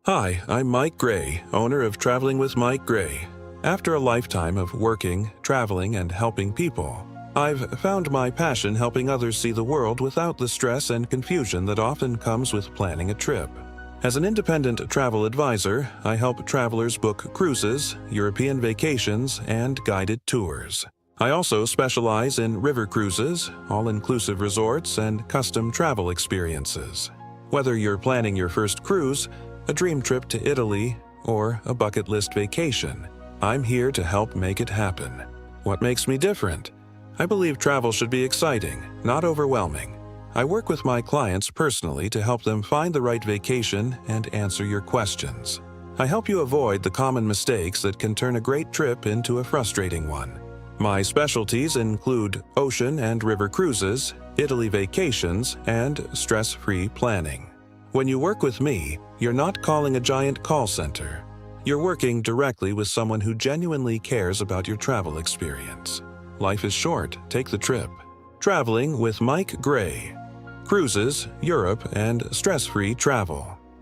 Hi, I'm Mike Gray, owner of Traveling with Mike Gray. After a lifetime of working, traveling, and helping people, I've found my passion helping others see the world without the stress and confusion that often comes with planning a trip. As an independent travel advisor, I help travelers book cruises, European vacations, and guided tours. I also specialize in river cruises, all-inclusive resorts, and custom travel experiences. Whether you're planning your first cruise, a dream trip to Italy, or a bucket list vacation, I'm here to help make it happen. What makes me different? I believe travel should be exciting, not overwhelming. I work with my clients personally to help them find the right vacation and answer your questions. I help you avoid the common mistakes that can turn a great trip into a frustrating one. My specialties include ocean and river cruises, Italy vacations, and stress-free planning. When you work with me, you're not calling a giant call center. You're working directly with someone who genuinely cares about your travel experience. Life is short. Take the trip. Traveling with Mike Gray. Cruises, Europe, and stress-free travel.